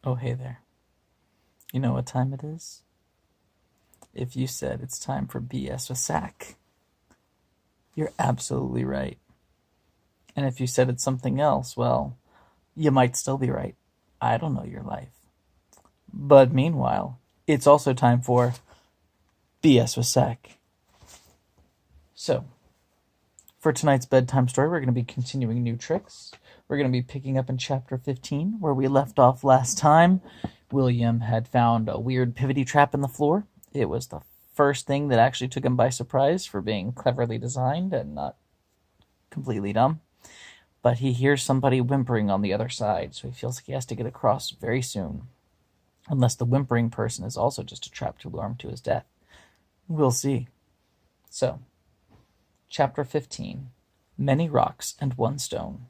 Oh, hey there. You know what time it is? If you said it's time for BS with S.A.C, you're absolutely right. And if you said it's something else, well, you might still be right. I don't know your life. But meanwhile, it's also time for BS with S.A.C. So, for tonight's bedtime story, we're going to be continuing new tricks. We're going to be picking up in chapter 15, where we left off last time. William had found a weird pivoty trap in the floor. It was the first thing that actually took him by surprise for being cleverly designed and not completely dumb. But he hears somebody whimpering on the other side, so he feels like he has to get across very soon. Unless the whimpering person is also just a trap to lure him to his death. We'll see. So, Chapter 15, Many Rocks and One Stone.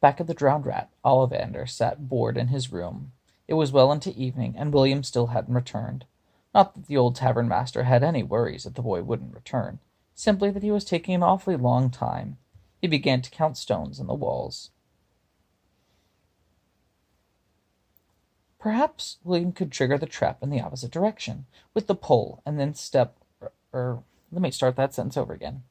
Back at the Drowned Rat, Ollivander sat bored in his room. It was well into evening, and William still hadn't returned. Not that the old tavern master had any worries that the boy wouldn't return, simply that he was taking an awfully long time. He began to count stones in the walls. Perhaps William could trigger the trap in the opposite direction, with the pole, and then let me start that sentence over again.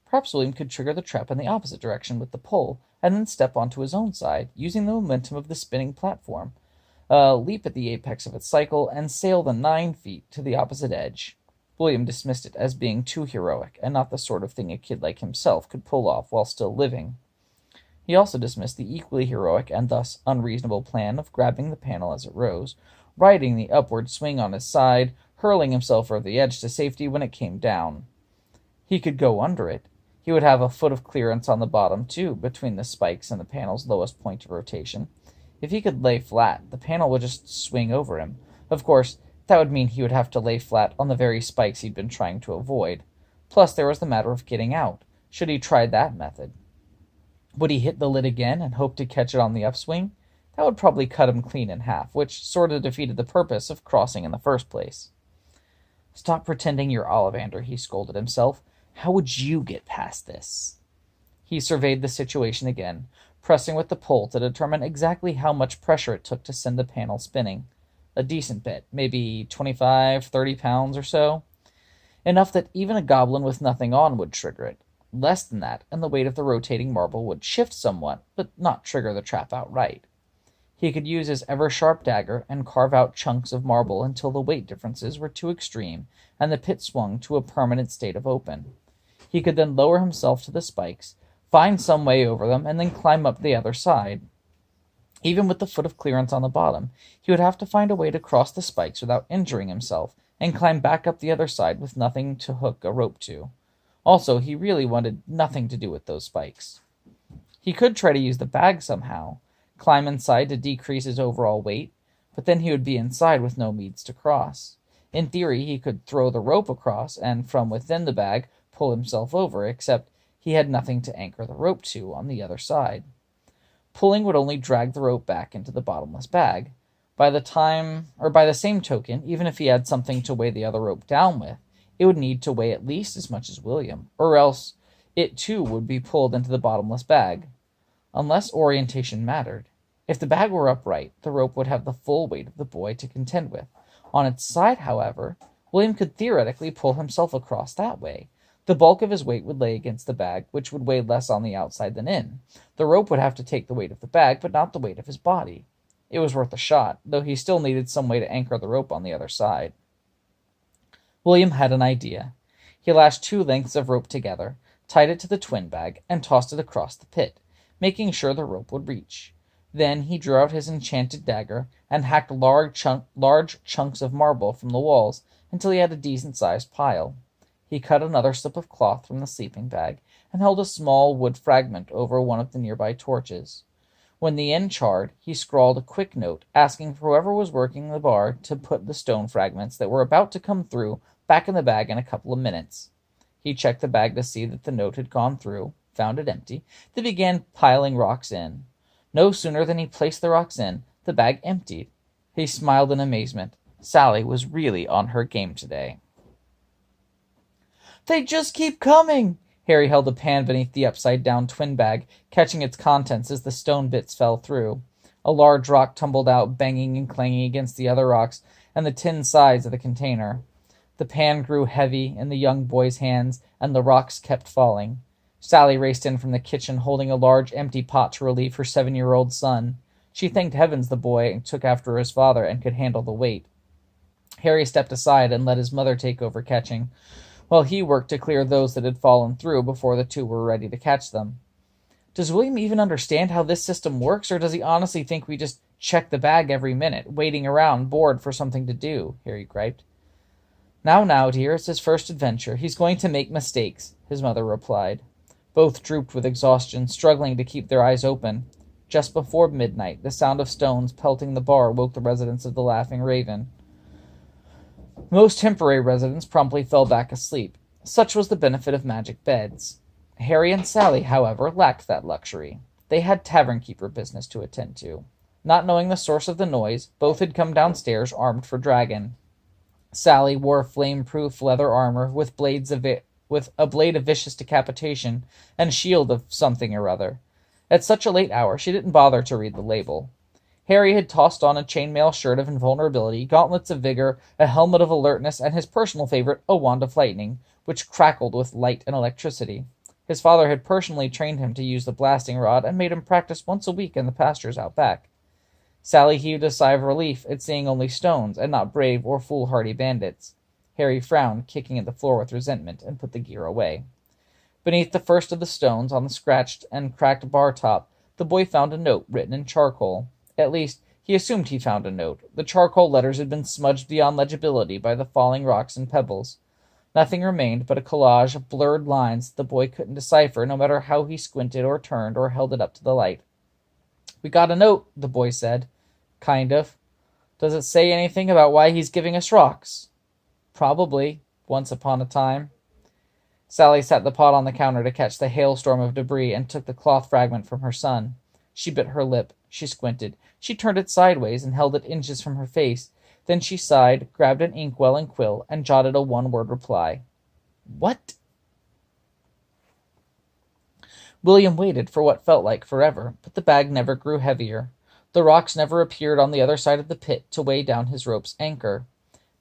Perhaps William could trigger the trap in the opposite direction with the pole, and then step onto his own side, using the momentum of the spinning platform, leap at the apex of its cycle, and sail the 9 feet to the opposite edge. William dismissed it as being too heroic, and not the sort of thing a kid like himself could pull off while still living. He also dismissed the equally heroic and thus unreasonable plan of grabbing the panel as it rose, riding the upward swing on his side, hurling himself over the edge to safety when it came down. He could go under it. He would have a foot of clearance on the bottom, too, between the spikes and the panel's lowest point of rotation. If he could lay flat, the panel would just swing over him. Of course, that would mean he would have to lay flat on the very spikes he'd been trying to avoid. Plus, there was the matter of getting out. Should he try that method? Would he hit the lid again and hope to catch it on the upswing? That would probably cut him clean in half, which sort of defeated the purpose of crossing in the first place. Stop pretending you're Ollivander, he scolded himself. How would you get past this? He surveyed the situation again, pressing with the pole to determine exactly how much pressure it took to send the panel spinning. A decent bit, maybe 25, 30 pounds or so. Enough that even a goblin with nothing on would trigger it. Less than that, and the weight of the rotating marble would shift somewhat, but not trigger the trap outright. He could use his ever-sharp dagger and carve out chunks of marble until the weight differences were too extreme, and the pit swung to a permanent state of open. He could then lower himself to the spikes, find some way over them, and then climb up the other side. Even with the foot of clearance on the bottom, he would have to find a way to cross the spikes without injuring himself, and climb back up the other side with nothing to hook a rope to. Also, he really wanted nothing to do with those spikes. He could try to use the bag somehow, climb inside to decrease his overall weight, but then he would be inside with no means to cross. In theory, he could throw the rope across and from within the bag pull himself over, except he had nothing to anchor the rope to on the other side. Pulling would only drag the rope back into the bottomless bag. By the same token, even if he had something to weigh the other rope down with, it would need to weigh at least as much as William, or else it too would be pulled into the bottomless bag. Unless orientation mattered. If the bag were upright, the rope would have the full weight of the boy to contend with. On its side, however, William could theoretically pull himself across that way. The bulk of his weight would lay against the bag, which would weigh less on the outside than in. The rope would have to take the weight of the bag, but not the weight of his body. It was worth a shot, though he still needed some way to anchor the rope on the other side. William had an idea. He lashed 2 lengths of rope together, tied it to the twin bag, and tossed it across the pit, making sure the rope would reach. Then he drew out his enchanted dagger and hacked large chunks of marble from the walls until he had a decent-sized pile. He cut another slip of cloth from the sleeping bag and held a small wood fragment over one of the nearby torches. When the end charred, he scrawled a quick note asking for whoever was working the bar to put the stone fragments that were about to come through back in the bag in a couple of minutes. He checked the bag to see that the note had gone through, found it empty, then began piling rocks in. No sooner than he placed the rocks in, the bag emptied. He smiled in amazement. Sally was really on her game today. They just keep coming! Harry held a pan beneath the upside-down twin bag, catching its contents as the stone bits fell through. A large rock tumbled out, banging and clanging against the other rocks and the tin sides of the container. The pan grew heavy in the young boy's hands, and the rocks kept falling. Sally raced in from the kitchen, holding a large empty pot to relieve her 7-year-old son. She thanked heavens the boy took after his father and could handle the weight. Harry stepped aside and let his mother take over catching, while he worked to clear those that had fallen through before the two were ready to catch them. Does William even understand how this system works, or does he honestly think we just check the bag every minute, waiting around, bored for something to do? Harry griped. Now, dear, it's his first adventure. He's going to make mistakes, his mother replied. Both drooped with exhaustion, struggling to keep their eyes open. Just before midnight, the sound of stones pelting the bar woke the residents of the Laughing Raven. Most temporary residents promptly fell back asleep. Such was the benefit of magic beds. Harry and Sally, however, lacked that luxury. They had tavern-keeper business to attend to. Not knowing the source of the noise, both had come downstairs armed for dragon. Sally wore flame-proof leather armor with a blade of vicious decapitation and shield of something or other. At such a late hour, she didn't bother to read the label. Harry had tossed on a chainmail shirt of invulnerability, gauntlets of vigor, a helmet of alertness, and his personal favorite, a wand of lightning, which crackled with light and electricity. His father had personally trained him to use the blasting rod and made him practice once a week in the pastures out back. Sally heaved a sigh of relief at seeing only stones and not brave or foolhardy bandits. Harry frowned, kicking at the floor with resentment, and put the gear away. Beneath the first of the stones, on the scratched and cracked bar top, the boy found a note written in charcoal. At least, he assumed he found a note. The charcoal letters had been smudged beyond legibility by the falling rocks and pebbles. Nothing remained but a collage of blurred lines that the boy couldn't decipher, no matter how he squinted or turned or held it up to the light. "We got a note," the boy said. "Kind of. Does it say anything about why he's giving us rocks?" "Probably. Once upon a time." Sally set the pot on the counter to catch the hailstorm of debris and took the cloth fragment from her son. She bit her lip. She squinted. She turned it sideways and held it inches from her face. Then she sighed, grabbed an inkwell and quill, and jotted a one-word reply. "What?" William waited for what felt like forever, but the bag never grew heavier. The rocks never appeared on the other side of the pit to weigh down his rope's anchor.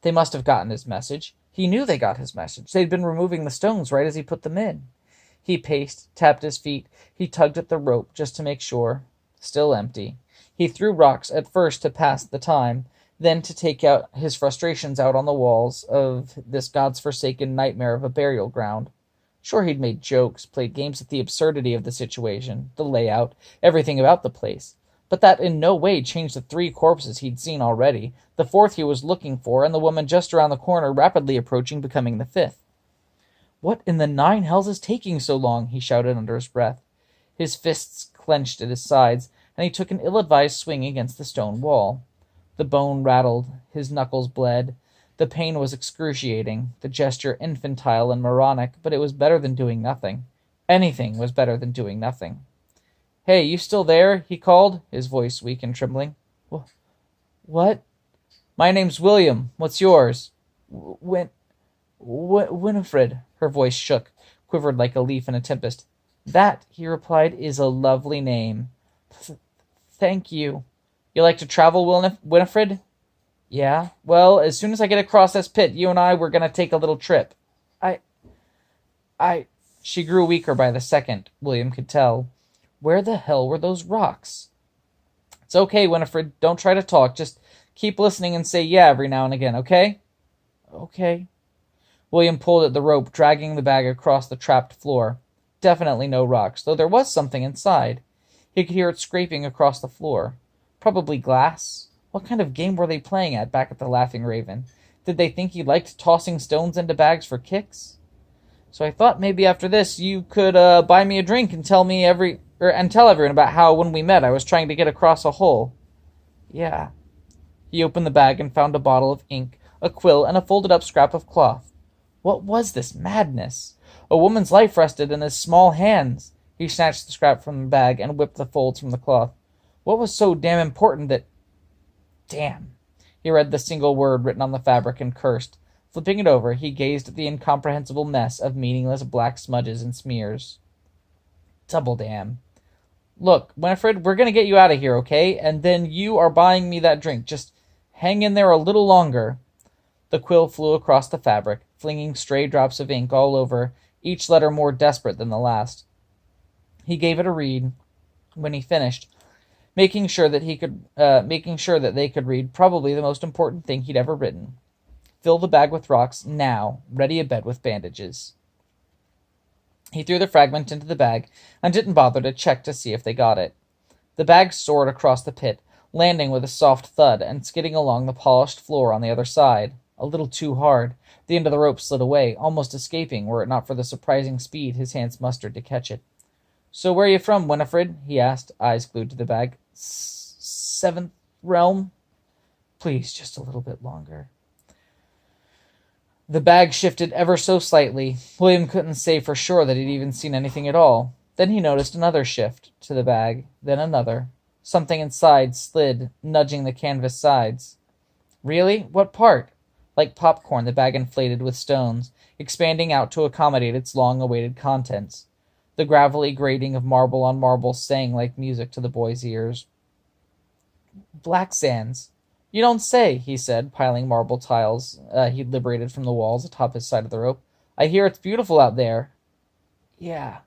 They must have gotten his message. He knew they got his message. They'd been removing the stones right as he put them in. He paced, tapped his feet. He tugged at the rope just to make sure. Still empty. He threw rocks at first to pass the time, then to take out his frustrations out on the walls of this God's forsaken nightmare of a burial ground. Sure, he'd made jokes, played games at the absurdity of the situation, the layout, everything about the place. But that in no way changed the 3 corpses he'd seen already, the 4th he was looking for, and the woman just around the corner rapidly approaching, becoming the 5th. "What in the 9 hells is taking so long?" he shouted under his breath. His fists clenched at his sides, and he took an ill-advised swing against the stone wall. The bone rattled, his knuckles bled. The pain was excruciating, the gesture infantile and moronic, but it was better than doing nothing. Anything was better than doing nothing. "Hey, you still there?" he called, his voice weak and trembling. "What?" "My name's William. What's yours?" Winifred." Her voice shook, quivered like a leaf in a tempest. "That," he replied, "is a lovely name." Thank you." "You like to travel, Winifred?" "Yeah. Well, as soon as I get across this pit, you and I were going to take a little trip." I... She grew weaker by the second, William could tell. Where the hell were those rocks? "It's okay, Winifred. Don't try to talk. Just keep listening and say yeah every now and again, okay?" "Okay." William pulled at the rope, dragging the bag across the trapped floor. Definitely no rocks, though there was something inside. He could hear it scraping across the floor. Probably glass. What kind of game were they playing at back at the Laughing Raven? Did they think he liked tossing stones into bags for kicks? "So I thought maybe after this you could buy me a drink and tell everyone about how when we met I was trying to get across a hole." "Yeah." He opened the bag and found a bottle of ink, a quill, and a folded-up scrap of cloth. What was this madness? A woman's life rested in his small hands. He snatched the scrap from the bag and whipped the folds from the cloth. What was so damn important that... Damn. He read the single word written on the fabric and cursed. Flipping it over, he gazed at the incomprehensible mess of meaningless black smudges and smears. Double damn. Look, Winifred, we're going to get you out of here, okay? And then you are buying me that drink. Just hang in there a little longer. The quill flew across the fabric, flinging stray drops of ink all over, each letter more desperate than the last. He gave it a read. When he finished, making sure that they could read probably the most important thing he'd ever written. Fill the bag with rocks now, ready a bed with bandages. He threw the fragment into the bag and didn't bother to check to see if they got it. The bag soared across the pit, landing with a soft thud and skidding along the polished floor on the other side. A little too hard. The end of the rope slid away, almost escaping were it not for the surprising speed his hands mustered to catch it. "So where are you from, Winifred?" he asked, eyes glued to the bag. "Seventh realm." "Please, just a little bit longer." The bag shifted ever so slightly. William couldn't say for sure that he'd even seen anything at all. Then he noticed another shift to the bag, then another. Something inside slid, nudging the canvas sides. "Really? What part?" Like popcorn, the bag inflated with stones, expanding out to accommodate its long-awaited contents. The gravelly grating of marble on marble sang like music to the boy's ears. "Black sands. You don't say," he said, piling marble tiles he'd liberated from the walls atop his side of the rope. "I hear it's beautiful out there." "Yeah."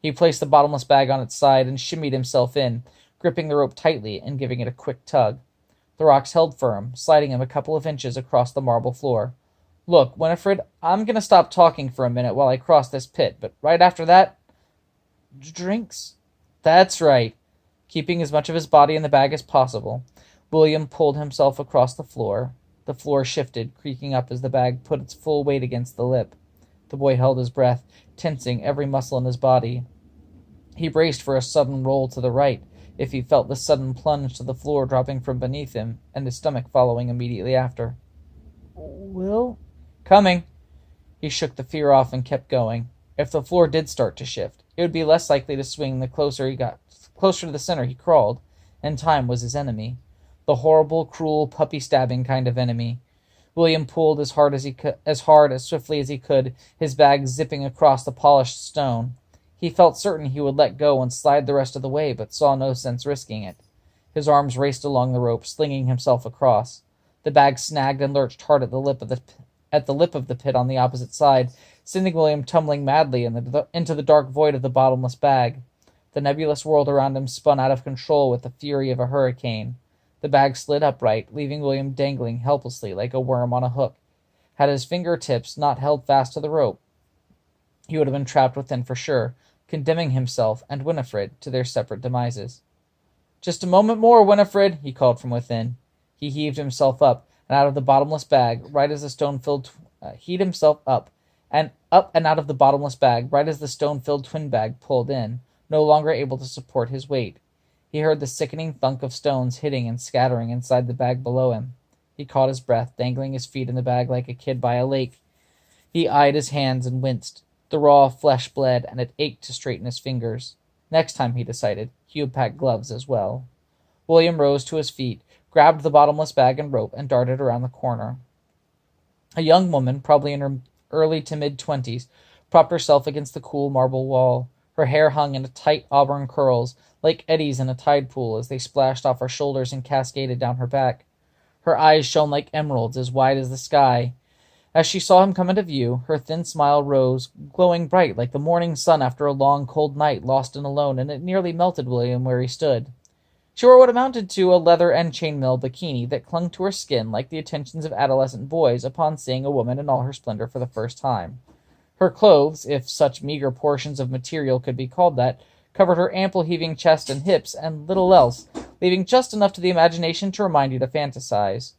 He placed the bottomless bag on its side and shimmied himself in, gripping the rope tightly and giving it a quick tug. The rocks held firm, sliding him a couple of inches across the marble floor. "Look, Winifred, I'm going to stop talking for a minute while I cross this pit, but right after that, drinks?" "That's right." Keeping as much of his body in the bag as possible, William pulled himself across the floor. The floor shifted, creaking up as the bag put its full weight against the lip. The boy held his breath, tensing every muscle in his body. He braced for a sudden roll to the right, if he felt the sudden plunge to the floor dropping from beneath him, and his stomach following immediately after. "Will?" "Coming." He shook the fear off and kept going. If the floor did start to shift, it would be less likely to swing the closer to the center he crawled, and time was his enemy. The horrible, cruel, puppy-stabbing kind of enemy. William pulled as hard, as swiftly as he could, his bag zipping across the polished stone. He felt certain he would let go and slide the rest of the way, but saw no sense risking it. His arms raced along the rope, slinging himself across. The bag snagged and lurched hard at the lip of the pit on the opposite side, sending William tumbling madly into the dark void of the bottomless bag. The nebulous world around him spun out of control with the fury of a hurricane. The bag slid upright, leaving William dangling helplessly like a worm on a hook. Had his fingertips not held fast to the rope, he would have been trapped within for sure, condemning himself and Winifred to their separate demises. "Just a moment more, Winifred," he called from within. He heaved himself up and out of the bottomless bag, right as the stone-filled out of the bottomless bag, right as the stone-filled twin bag pulled in, no longer able to support his weight. He heard the sickening thunk of stones hitting and scattering inside the bag below him. He caught his breath, dangling his feet in the bag like a kid by a lake. He eyed his hands and winced. The raw flesh bled, and it ached to straighten his fingers. Next time, he decided, he would pack gloves as well. William rose to his feet, grabbed the bottomless bag and rope, and darted around the corner. A young woman, probably in her early to mid-20s, propped herself against the cool marble wall. Her hair hung in tight auburn curls, like eddies in a tide pool, as they splashed off her shoulders and cascaded down her back. Her eyes shone like emeralds, as wide as the sky. As she saw him come into view, her thin smile rose, glowing bright like the morning sun after a long, cold night, lost and alone, and it nearly melted William where he stood. She wore what amounted to a leather and chainmail bikini that clung to her skin like the attentions of adolescent boys upon seeing a woman in all her splendor for the first time. Her clothes, if such meager portions of material could be called that, covered her ample heaving chest and hips, and little else, leaving just enough to the imagination to remind you to fantasize.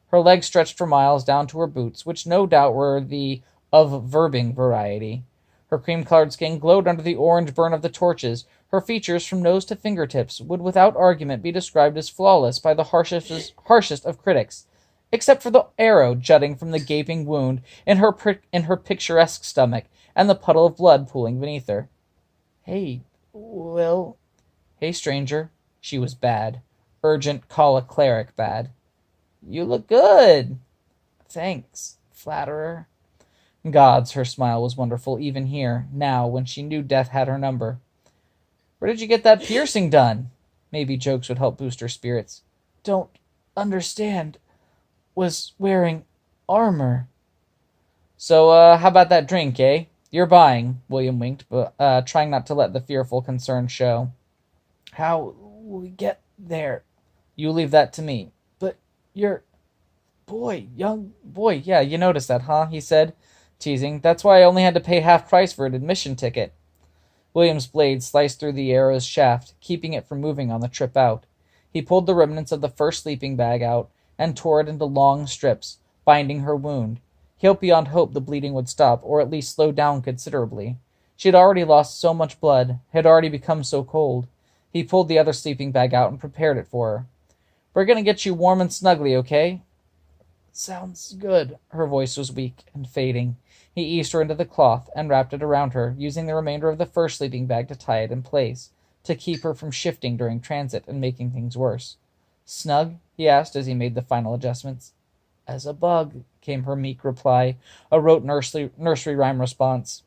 Her legs stretched for miles down to her boots, which no doubt were the of verbing variety. Her cream-colored skin glowed under the orange burn of the torches. Her features, from nose to fingertips, would without argument be described as flawless by the harshest of critics, except for the arrow jutting from the gaping wound in her picturesque stomach, and the puddle of blood pooling beneath her. "Hey, Will." "Hey, stranger." She was bad. Urgent, call a cleric bad. "You look good." "Thanks, flatterer." Gods, her smile was wonderful even here, now, when she knew death had her number. Where did you get that piercing done? Maybe jokes would help boost her spirits. Don't understand. Was wearing armor. So, how about that drink, eh? You're buying, William winked, but trying not to let the fearful concern show. How will we get there? You leave that to me. But you're... young boy. Yeah, you noticed that, huh? He said, teasing. That's why I only had to pay half price for an admission ticket. William's blade sliced through the arrow's shaft, keeping it from moving on the trip out. He pulled the remnants of the first sleeping bag out and tore it into long strips, binding her wound. He hoped beyond hope the bleeding would stop, or at least slow down considerably. She had already lost so much blood, had already become so cold. He pulled the other sleeping bag out and prepared it for her. We're going to get you warm and snuggly, okay? Sounds good. Her voice was weak and fading. He eased her into the cloth and wrapped it around her, using the remainder of the first sleeping bag to tie it in place, to keep her from shifting during transit and making things worse. Snug? He asked as he made the final adjustments. As a bug, came her meek reply, a rote nursery rhyme response.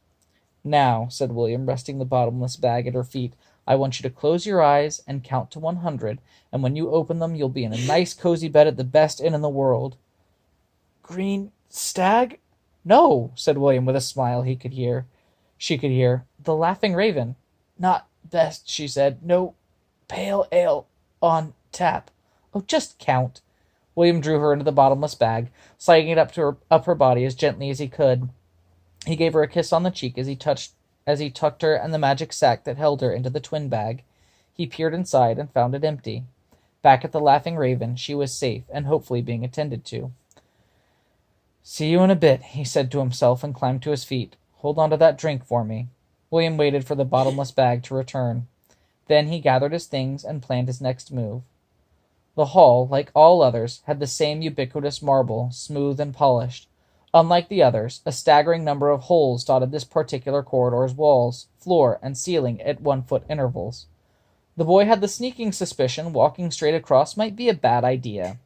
Now, said William, resting the bottomless bag at her feet, I want you to close your eyes and count to 100, and when you open them, you'll be in a nice cozy bed at the best inn in the world. Green stag? No, said William with a smile she could hear. The Laughing Raven. Not best, she said. No pale ale on tap. Oh, just count. William drew her into the bottomless bag, sliding it up her body as gently as he could. He gave her a kiss on the cheek as he tucked her and the magic sack that held her into the twin bag. He peered inside and found it empty. Back at the Laughing Raven, she was safe and hopefully being attended to. See you in a bit, he said to himself and climbed to his feet. Hold on to that drink for me. William waited for the bottomless bag to return. Then he gathered his things and planned his next move. The hall, like all others, had the same ubiquitous marble, smooth and polished. Unlike the others, a staggering number of holes dotted this particular corridor's walls, floor, and ceiling at 1-foot intervals. The boy had the sneaking suspicion walking straight across might be a bad idea.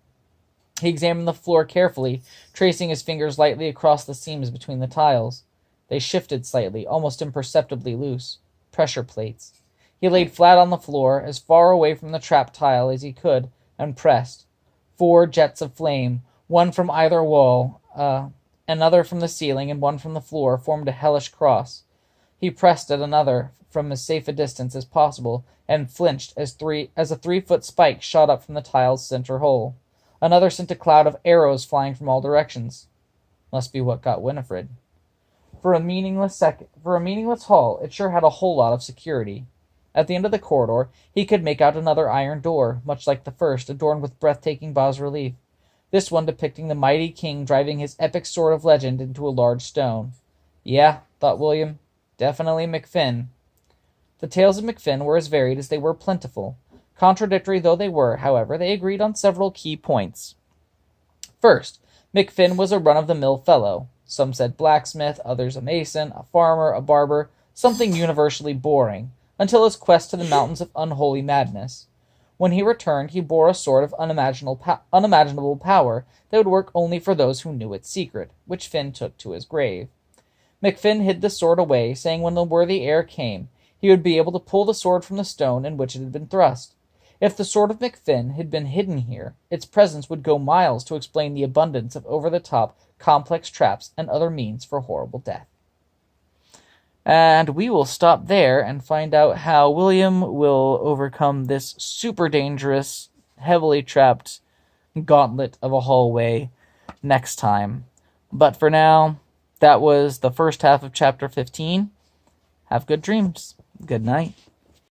He examined the floor carefully, tracing his fingers lightly across the seams between the tiles. They shifted slightly, almost imperceptibly loose. Pressure plates. He laid flat on the floor, as far away from the trap tile as he could, and pressed. 4 jets of flame, one from either wall, another from the ceiling, and one from the floor, formed a hellish cross. He pressed at another from as safe a distance as possible, and flinched as a 3-foot spike shot up from the tile's center hole. Another sent a cloud of arrows flying from all directions. Must be what got Winifred. For a meaningless hall, it sure had a whole lot of security. At the end of the corridor, he could make out another iron door, much like the first, adorned with breathtaking bas-relief. This one depicting the mighty king driving his epic sword of legend into a large stone. Yeah, thought William, definitely McFinn. The tales of McFinn were as varied as they were plentiful. Contradictory though they were, however, they agreed on several key points. First, McFinn was a run-of-the-mill fellow. Some said blacksmith, others a mason, a farmer, a barber, something universally boring, until his quest to the mountains of unholy madness. When he returned, he bore a sort of unimaginable power that would work only for those who knew its secret, which Finn took to his grave. McFinn hid the sword away, saying when the worthy heir came, he would be able to pull the sword from the stone in which it had been thrust. If the sword of McFinn had been hidden here, its presence would go miles to explain the abundance of over-the-top, complex traps and other means for horrible death. And we will stop there and find out how William will overcome this super dangerous, heavily trapped gauntlet of a hallway next time. But for now, that was the first half of Chapter 15. Have good dreams. Good night.